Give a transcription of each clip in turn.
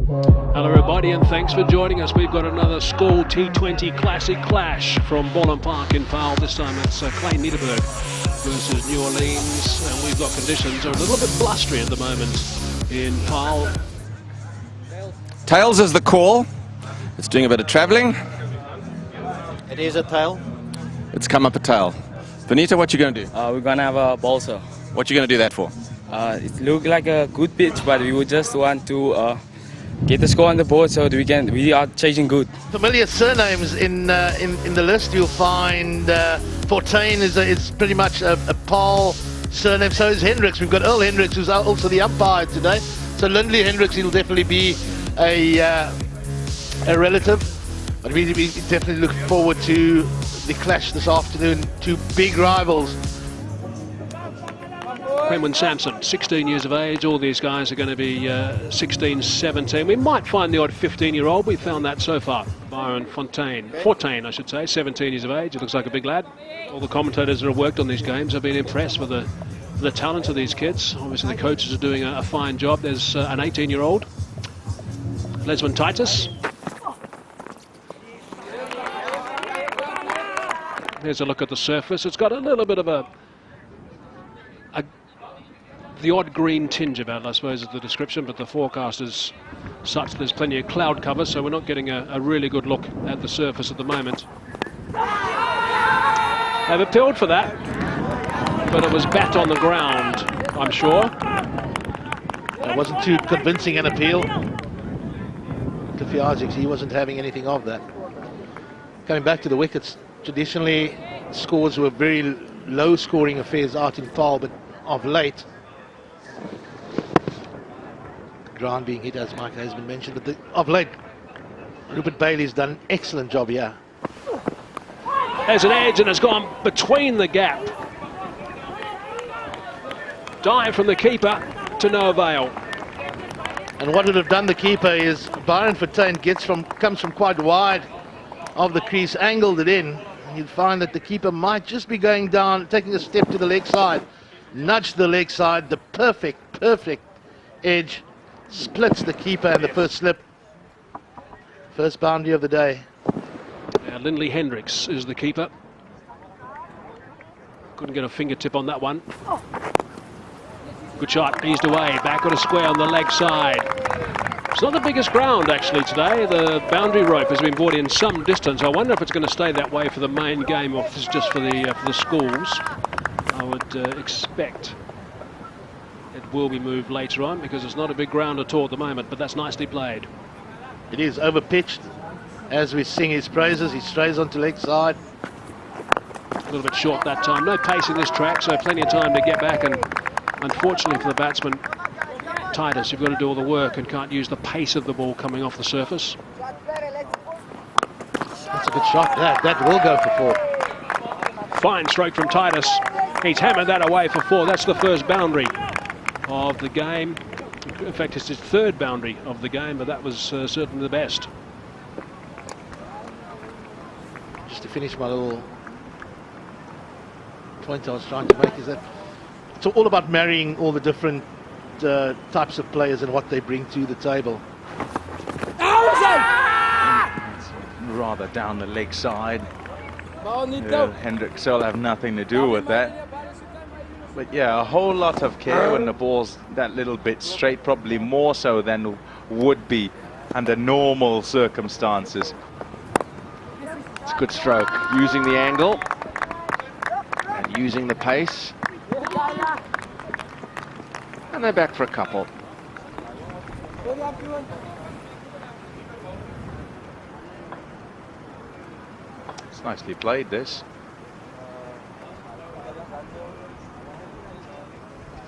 Hello everybody and thanks for joining us. We've got another school T20 Classic clash from Ballin Park in Powell. This time it's Clay Niederberg versus New Orleans, and we've got conditions are a little bit blustery at the moment in Powell. Tails is the call. It's doing a bit of travelling. It is a tail. It's come up a tail. Vanita, what you going to do? We're going to have a ball, sir. What you going to do that for? It looks like a good pitch, but we would just want to get the score on the board so that we are chasing good. Familiar surnames in the list. You'll find Fortuin is pretty much a Paul surname. So is Hendricks. We've got Earl Hendricks, who's also the umpire today. So Lindley Hendricks, he'll definitely be a relative. But we definitely look forward to the clash this afternoon. Two big rivals. Quentin Sampson, 16 years of age. All these guys are going to be 16, 17. We might find the odd 15-year-old. We found that so far. Byron Fortuin, I should say, 17 years of age. It looks like a big lad. All the commentators that have worked on these games have been impressed with the talent of these kids. Obviously, the coaches are doing a fine job. There's an 18-year-old, Lesmond Titus. Here's a look at the surface. It's got a little bit of the odd green tinge about it, I suppose, is the description, but the forecast is such that there's plenty of cloud cover, so we're not getting a really good look at the surface at the moment. They've appealed for that, but it was bat on the ground, I'm sure. It wasn't too convincing an appeal. Cliffy Isaacs, he wasn't having anything of that. Coming back to the wickets, traditionally scores were very low-scoring affairs out in Paarl, but of late, ground being hit, as Mike has been mentioned, but of late, Rupert Bailey's done an excellent job here. There's an edge and it's gone between the gap. Dive from the keeper to no avail. And what would have done the keeper is Byron Fortuin comes from quite wide of the crease, angled it in. And you'd find that the keeper might just be going down, taking a step to the leg side, nudge the leg side, the perfect edge. Splits the keeper and the first slip. First boundary of the day. Lindley Hendricks is the keeper. Couldn't get a fingertip on that one. Good shot, eased away, back on a square on the leg side. It's not the biggest ground actually today. The boundary rope has been brought in some distance. I wonder if it's going to stay that way for the main game, or if it's just for the schools. I would expect it will be moved later on, because it's not a big ground at all at the moment, but that's nicely played. It is over-pitched. As we sing his praises, he strays onto leg side. A little bit short that time. No pace in this track, so plenty of time to get back, and unfortunately for the batsman, Titus, you've got to do all the work and can't use the pace of the ball coming off the surface. That's a good shot. That will go for 4. Fine stroke from Titus. He's hammered that away for 4. That's the first boundary of the game. In fact, it's his third boundary of the game, but that was certainly the best. Just to finish my little point I was trying to make, is that it's all about marrying all the different types of players and what they bring to the table. It's rather down the leg side. Hendricks will have nothing to do with that. But yeah, a whole lot of care when the ball's that little bit straight, probably more so than would be under normal circumstances. It's a good stroke, using the angle and using the pace. And they're back for a couple. It's nicely played, this.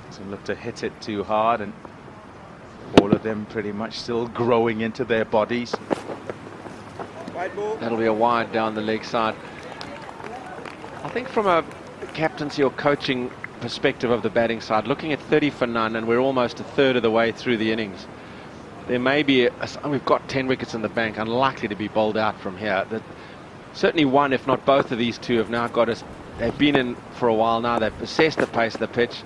Doesn't look to hit it too hard, and all of them pretty much still growing into their bodies. That'll be a wide down the leg side. I think from a captaincy or coaching perspective of the batting side, looking at 30 for none, and we're almost a third of the way through the innings, there may be we've got 10 wickets in the bank, unlikely to be bowled out from here. Certainly one, if not both of these two, have now got us. They've been in for a while now. They've assessed the pace of the pitch.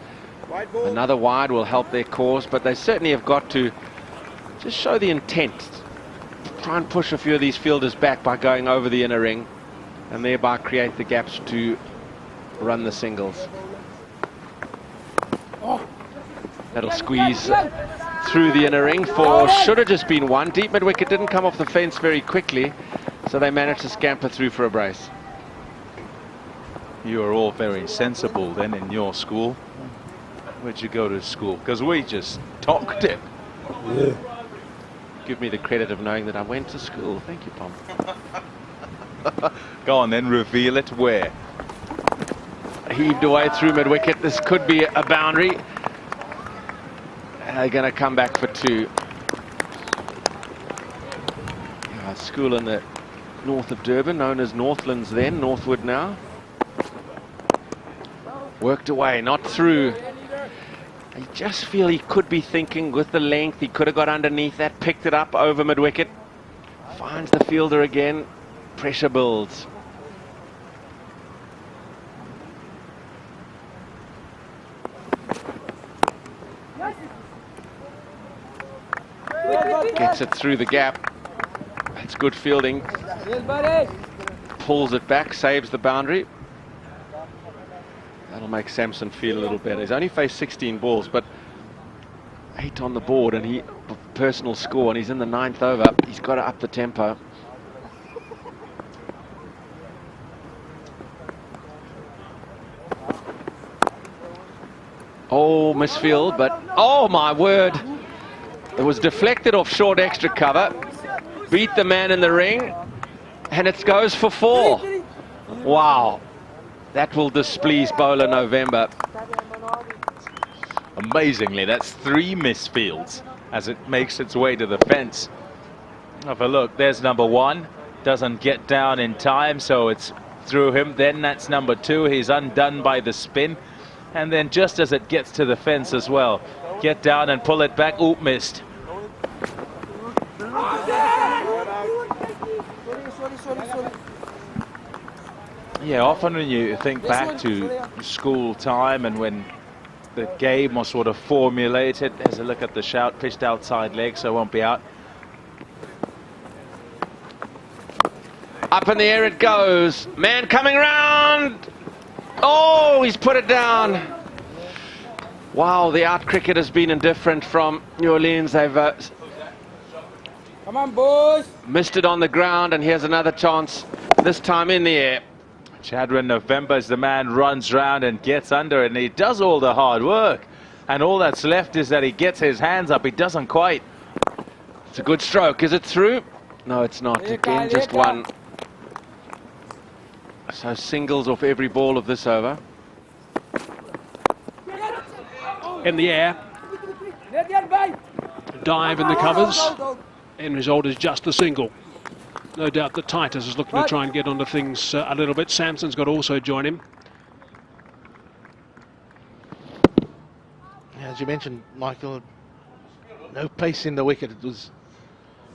Another wide will help their cause, but they certainly have got to just show the intent. Try and push a few of these fielders back by going over the inner ring and thereby create the gaps to run the singles. That'll squeeze through the inner ring for should have just been one. Deep mid wicket didn't come off the fence very quickly, so they managed to scamper through for a brace. You are all very sensible then in your school. Where'd you go to school? Because we just talked it. Give me the credit of knowing that I went to school. Thank you, Pom. Go on then, reveal it. Where? Heaved away through mid wicket. This could be a boundary. They're going to come back for two. School in the north of Durban, known as Northlands then, Northwood now. Worked away, not through. I just feel he could be thinking with the length, he could have got underneath that, picked it up over mid-wicket. Finds the fielder again, pressure builds. Gets it through the gap. That's good fielding. Pulls it back, saves the boundary. That'll make Samson feel a little better. He's only faced 16 balls, but 8 on the board, and he personal score, and he's in the 9th over. He's got to up the tempo. Oh, misfield, but oh my word. It was deflected off short extra cover. Beat the man in the ring, and it goes for 4. Wow. That will displease bowler November. Amazingly, that's 3 misfields as it makes its way to the fence. Have a look, there's number 1. Doesn't get down in time, so it's through him. Then that's number 2. He's undone by the spin. And then just as it gets to the fence as well, get down and pull it back. Oop, missed. Yeah, often when you think back to school time and when the game was sort of formulated, there's a look at the shout, pitched outside leg, so it won't be out. Up in the air it goes. Man coming round. Oh, he's put it down. Wow, the out cricket has been indifferent from New Orleans. They've Come on, boys. missed it on the ground, and here's another chance, this time in the air. Chadwin November as the man runs round and gets under it, and he does all the hard work. And all that's left is that he gets his hands up. He doesn't quite. It's a good stroke. Is it through? No, it's not. Again, just one. So singles off every ball of this over. In the air. Dive in the covers. End result is just a single. No doubt that Titus is looking to try and get onto things a little bit. Samson's got to also join him. As you mentioned, Michael, no pace in the wicket. It was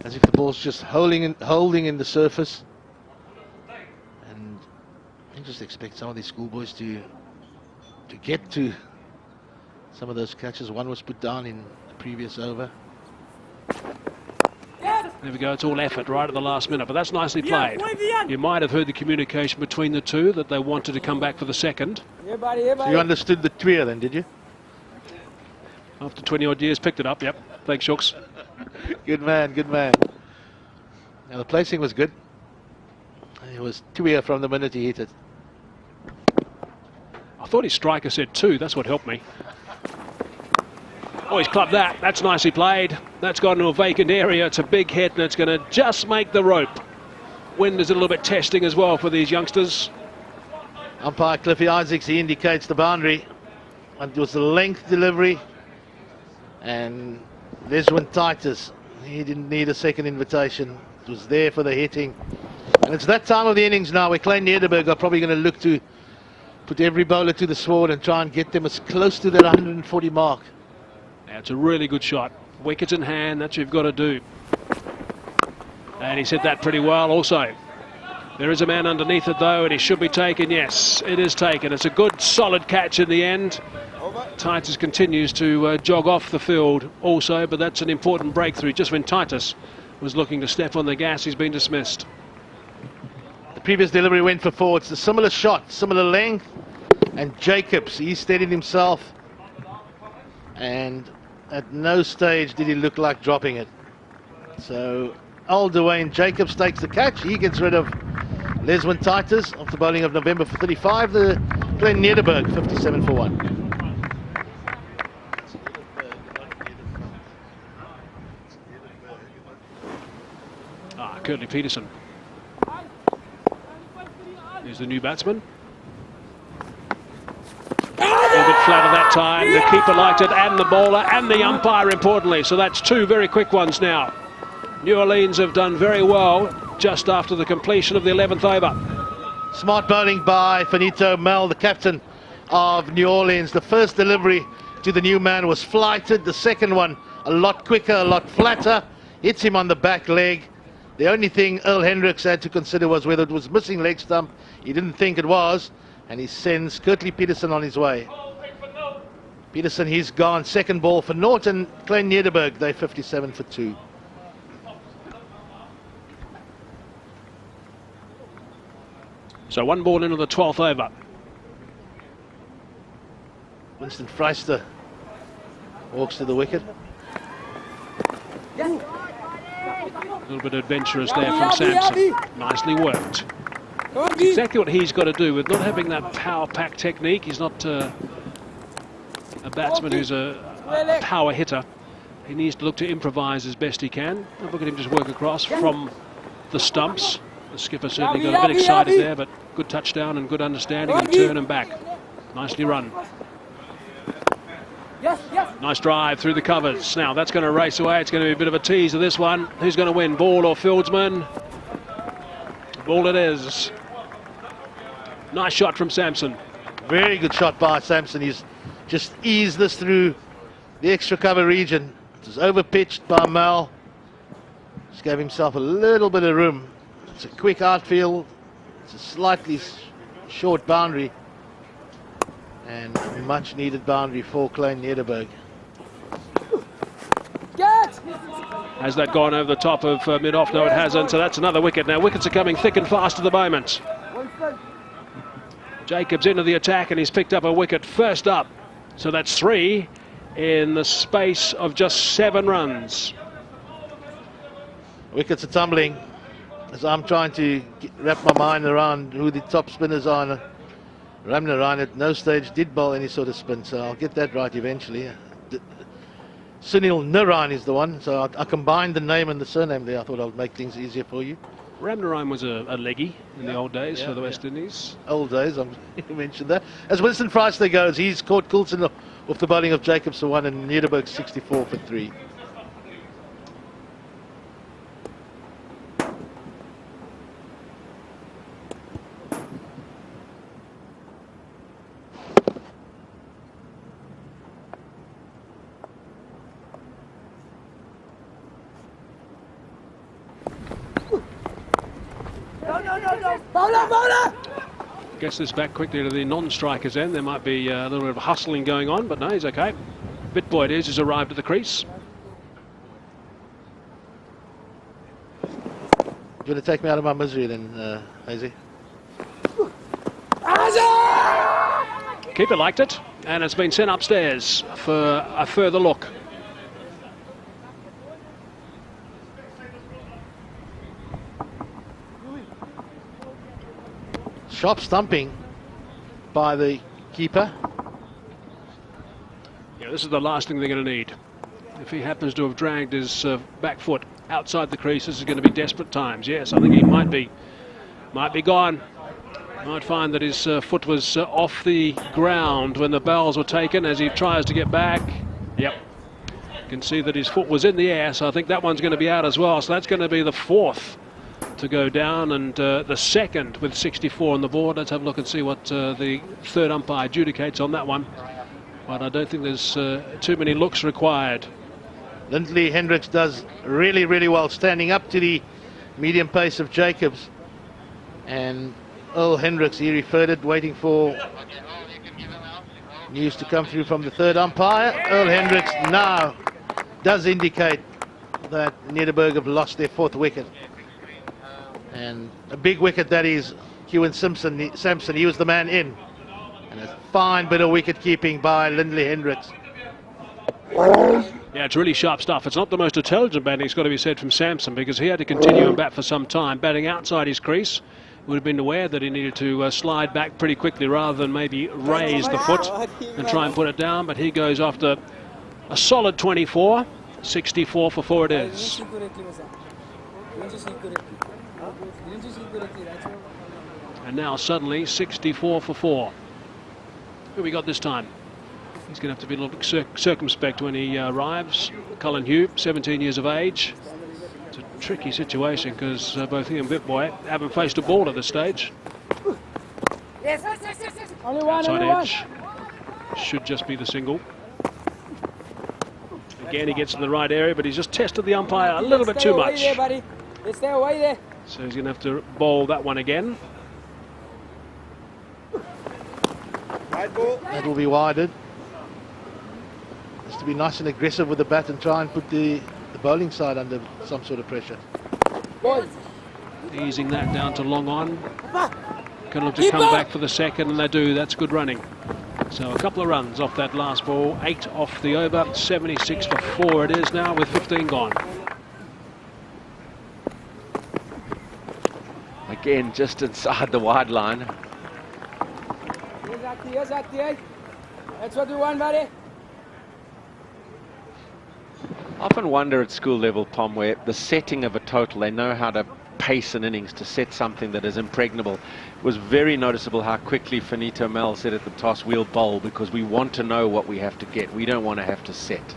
as if the ball's just holding in the surface. And I just expect some of these schoolboys to get to some of those catches. One was put down in the previous over. There we go, it's all effort right at the last minute, but that's nicely played. You might have heard the communication between the two that they wanted to come back for the second. So you understood the trio then, did you? After 20 odd years, picked it up, yep. Thanks, Shooks. Good man, good man. Now the placing was good. It was 2 from the minute he hit it. I thought his striker said 2, that's what helped me. Oh, he's clubbed that. That's nicely played. That's gone into a vacant area. It's a big hit, and it's going to just make the rope. Wind is a little bit testing as well for these youngsters. Umpire Cliffy Isaacs, he indicates the boundary. And it was the length delivery. And Desmond Titus, he didn't need a second invitation. It was there for the hitting. And it's that time of the innings now where Klein Nederberg are probably going to look to put every bowler to the sword and try and get them as close to that 140 mark. It's a really good shot. Wickets in hand, that's what you've got to do. And he's hit that pretty well also. There is a man underneath it though, and he should be taken. Yes, it is taken. It's a good solid catch in the end. Titus continues to jog off the field also, but that's an important breakthrough. Just when Titus was looking to step on the gas, he's been dismissed. The previous delivery went for 4. It's a similar shot, similar length. And Jacobs, he steadied himself. And at no stage did he look like dropping it. So old Dwayne Jacobs takes the catch. He gets rid of Leswin Titus off the bowling of November for 35. The Glenn Nederberg 57 for 1. Curtly Peterson is the new batsman. A little bit flatter that time. The keeper liked it, and the bowler, and the umpire, importantly. So that's 2 very quick ones now. New Orleans have done very well just after the completion of the 11th over. Smart bowling by Finito Mel, the captain of New Orleans. The first delivery to the new man was flighted. The second one a lot quicker, a lot flatter. Hits him on the back leg. The only thing Earl Hendricks had to consider was whether it was missing leg stump. He didn't think it was, and he sends Curtly Peterson on his way. Peterson, he's gone. Second ball for Norton. Glenn Nederberg, they 57 for 2. So 1 ball into the 12th over. Winston Freister walks to the wicket. A little bit adventurous there from Sampson. Nicely worked. It's exactly what he's got to do with not having that power pack technique. He's not a batsman who's a power hitter. He needs to look to improvise as best he can. And look at him just work across from the stumps. The skipper certainly got a bit excited there, but good touchdown and good understanding and turn and back. Nicely run. Nice drive through the covers. Now that's going to race away. It's going to be a bit of a tease of this one. Who's going to win, ball or fieldsman? Ball it is. Nice shot from Sampson. Very good shot by Sampson. He's just eased this through the extra cover region. It was overpitched by Mal. Just gave himself a little bit of room. It's a quick outfield. It's a slightly short boundary. And a much needed boundary for Glenn Nederberg. Has that gone over the top of mid-off? No, it hasn't. So that's another wicket. Now wickets are coming thick and fast at the moment. Jacobs into the attack, and he's picked up a wicket first up. So that's 3 in the space of just 7 runs. Wickets are tumbling as I'm trying to wrap my mind around who the top spinners are. Ramnarine at no stage did bowl any sort of spin, so I'll get that right eventually. Sunil Narine is the one, so I combined the name and the surname there. I thought I would make things easier for you. Ramnarine was a leggy in the old days for the West Indies. Old days, you mentioned that. As Winston Freister goes, he's caught Coulson off the bowling of Jacobs for 1 and Nederberg 64 for 3. Gets this back quickly to the non-strikers end. There might be a little bit of hustling going on, but no, he's okay. Bitboy it is, has arrived at the crease. You want to take me out of my misery then, Hazy? Keeper liked it, and it's been sent upstairs for a further look. Sharp stumping by the keeper. Yeah, this is the last thing they're going to need. If he happens to have dragged his back foot outside the crease, this is going to be desperate times. Yes, I think he might be gone. Might find that his foot was off the ground when the bells were taken as he tries to get back. Yep. You can see that his foot was in the air, so I think that one's going to be out as well. So that's going to be the 4th to go down, and the 2nd with 64 on the board. Let's have a look and see what the 3rd umpire adjudicates on that one. But I don't think there's too many looks required. Lindley Hendricks does really, really well, standing up to the medium pace of Jacobs. And Earl Hendricks, he referred it, waiting for News to come through from the third umpire. Earl Hendricks now does indicate that Nederburg have lost their 4th wicket. And a big wicket that is. Ewan Sampson, he was the man in. And a fine bit of wicket keeping by Lindley Hendricks. Yeah, it's really sharp stuff. It's not the most intelligent batting, it's got to be said, from Sampson, because he had to continue and bat for some time, batting outside his crease. Would have been aware that he needed to slide back pretty quickly rather than maybe raise the foot and try and put it down. But he goes after a solid 24. 64 for 4 it is. And now suddenly 64 for 4. Who we got this time? He's going to have to be a little bit circumspect when he arrives. Colin Hugh, 17 years of age. It's a tricky situation because both he and Vitboy haven't faced a ball at this stage. Outside edge. Should just be the single. Again, he gets in the right area, but he's just tested the umpire a little bit too much. So he's going to have to bowl that one again. That will be wided. Has to be nice and aggressive with the bat and try and put the bowling side under some sort of pressure. Easing that down to long on. Can look to come back for the second, and they do. That's good running. So a couple of runs off that last ball. 8 off the over. 76 for 4 it is now with 15 gone. Again, just inside the wide line. That's what we want, buddy. I often wonder at school level, Pom, where the setting of a total, they know how to pace an innings to set something that is impregnable. It was very noticeable how quickly Finito Mel said at the toss, we'll bowl, because we want to know what we have to get. We don't want to have to set.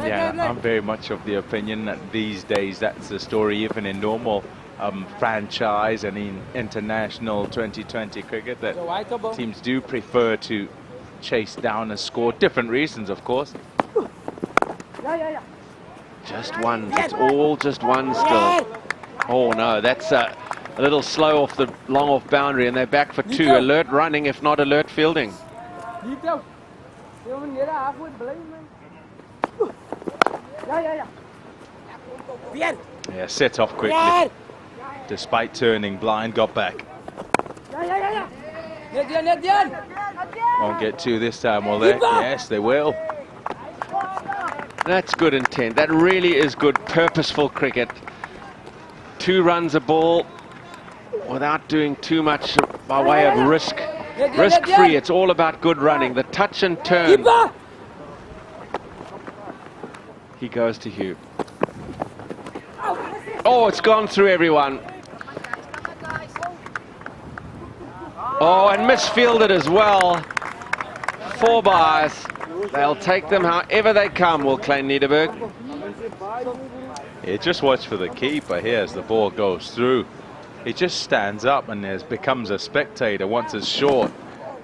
Yeah, I'm very much of the opinion that these days that's the story, even in normal franchise and in international 2020 cricket, that teams do prefer to chase down a score. Different reasons, of course. Just one. It's all just one still. Oh no, that's a little slow off the long off boundary, and they're back for 2. Alert running, if not alert fielding. Yeah, set off quickly. Despite turning blind, got back. Won't get 2 this time, will they? Yes, they will. That's good intent. That really is good purposeful cricket. 2 runs a ball without doing too much by way of risk. Risk-free. It's all about good running. The touch and turn. He goes to Hugh. Oh, it's gone through everyone. Oh, and misfielded as well. 4 byes. They'll take them however they come, will claim Nederburg. Yeah, just watch for the keeper here as the ball goes through. He just stands up and becomes a spectator once it's short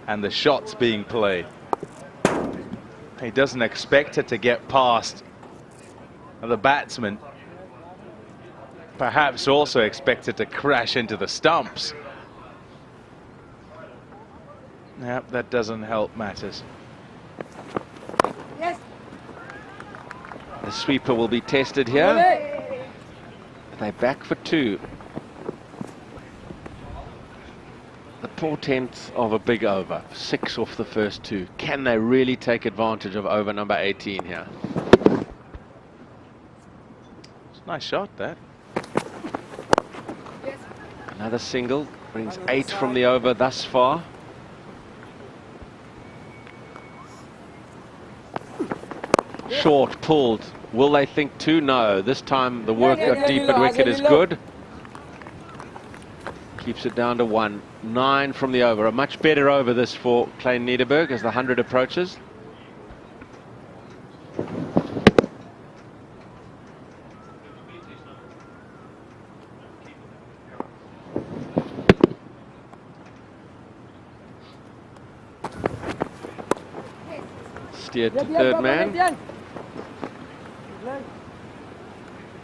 and the shot's being played. He doesn't expect it to get past the batsman. Perhaps also expected to crash into the stumps. Yep, that doesn't help matters. The sweeper will be tested here. They're back for 2. The portent of a big over. 6 off the first 2. Can they really take advantage of over number 18 here? It's a nice shot, that. Another single. Brings 8 from the over thus far. Short, pulled. Will they think 2? No. This time the work of deep at wicket is good. Keeps it down to 1. 9 from the over. A much better over this for Klein Nederburg as the 100 approaches. Steered to third man.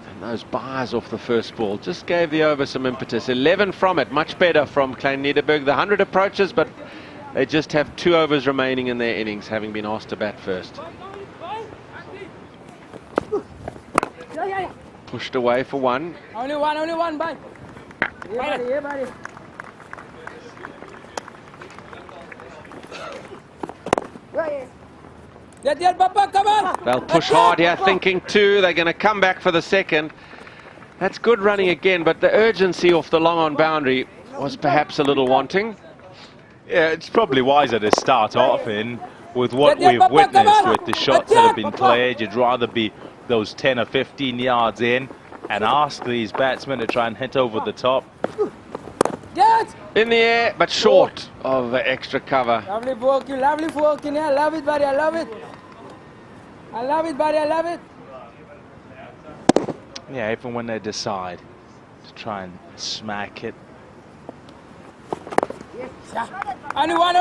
And Those buys off the first ball just gave the over some impetus. 11 from it, much better from Klein Niederberg. The 100 approaches, but they just have 2 overs remaining in their innings, having been asked to bat first. Pushed away for one. Only one, bye. Yeah, buddy. Papa, come on. They'll push hard here, thinking 2. They're going to come back for the second. That's good running again, but the urgency off the long on boundary was perhaps a little wanting. Yeah, it's probably wiser to start off in with what we've witnessed with the shots that have been played. You'd rather be those 10 or 15 yards in and ask these batsmen to try and hit over the top. In the air, but short of the extra cover. Lovely working here. Love it, buddy. I love it. I love it, buddy. I love it. Yeah, even when they decide to try and smack it. Only one.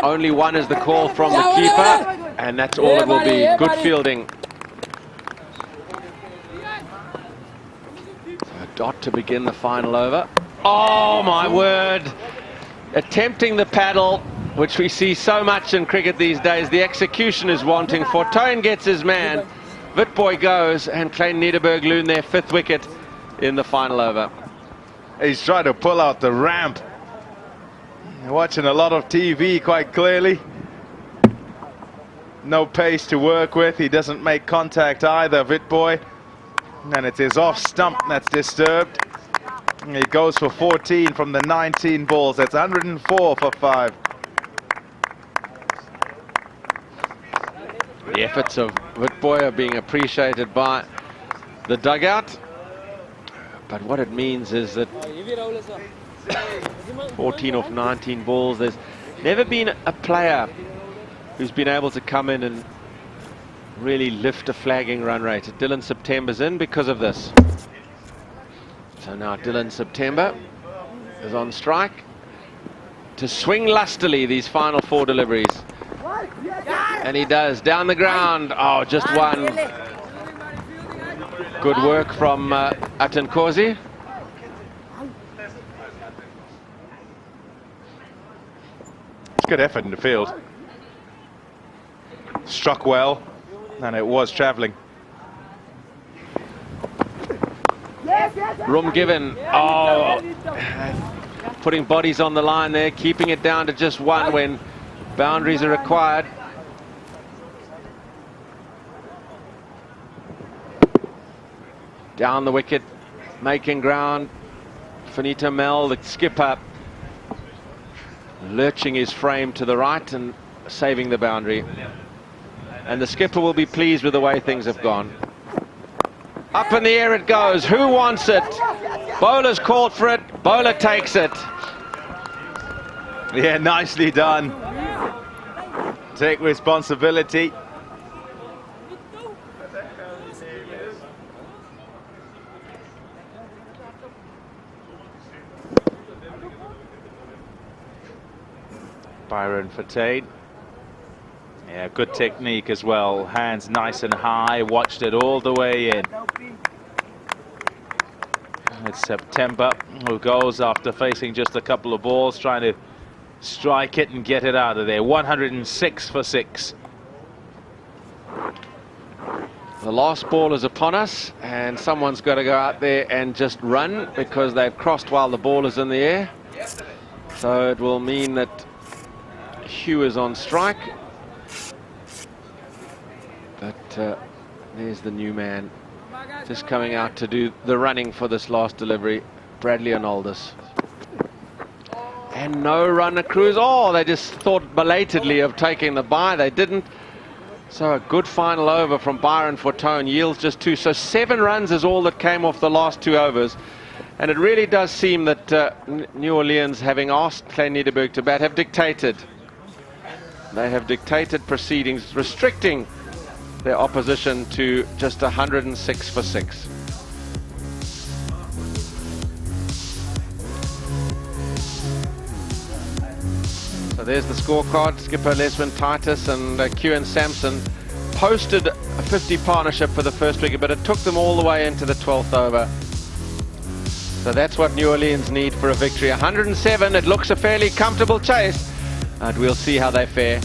Only one is the call from the keeper, and that's all it will be. Good fielding. So a dot to begin the final over. Oh my word! Attempting the paddle, which we see so much in cricket these days. The execution is wanting. Fortuin gets his man. Witbooi goes, and Klein Niederberg loon their 5th wicket in the final over. He's trying to pull out the ramp. Watching a lot of TV quite clearly. No pace to work with. He doesn't make contact either, Witbooi. And it is off stump that's disturbed. He goes for 14 from the 19 balls. That's 104 for 5. The efforts of Witbooi are being appreciated by the dugout. But what it means is that 14 off 19 balls, there's never been a player who's been able to come in and really lift a flagging run rate. Dylan September's in because of this. So now Dylan September is on strike to swing lustily these final 4 deliveries. And he does, down the ground. Oh, just one. Good work from Attenkosi. It's good effort in the field. Struck well, and it was travelling. Room given. Oh, putting bodies on the line there, keeping it down to just 1 when boundaries are required. Down the wicket, making ground. Finito Mel, the skipper, lurching his frame to the right and saving the boundary. And the skipper will be pleased with the way things have gone. Up in the air it goes. Who wants it? Bowler's called for it. Bowler takes it. Yeah, nicely done. Take responsibility. Byron Fortuin. Yeah, good technique as well. Hands nice and high. Watched it all the way in. It's September, who goes after facing just a couple of balls, trying to strike it and get it out of there. 106 for 6. The last ball is upon us, and someone's got to go out there and just run because they've crossed while the ball is in the air. So it will mean that Hugh is on strike. But there's the new man just coming out to do the running for this last delivery, Bradley Arnoldus. And no run a cruise. Oh, they just thought belatedly of taking the bye. They didn't. So a good final over from Byron Fortuin, yields just 2. So 7 runs is all that came off the last 2 overs. And it really does seem that New Orleans, having asked Klein Niederberg to bat, have dictated. They have dictated proceedings, restricting their opposition to just 106 for 6. So there's the scorecard. Skipper Lesman Titus and Kewan Sampson posted a 50 partnership for the first wicket, but it took them all the way into the 12th over. So that's what New Orleans need for a victory. 107, it looks a fairly comfortable chase, and we'll see how they fare.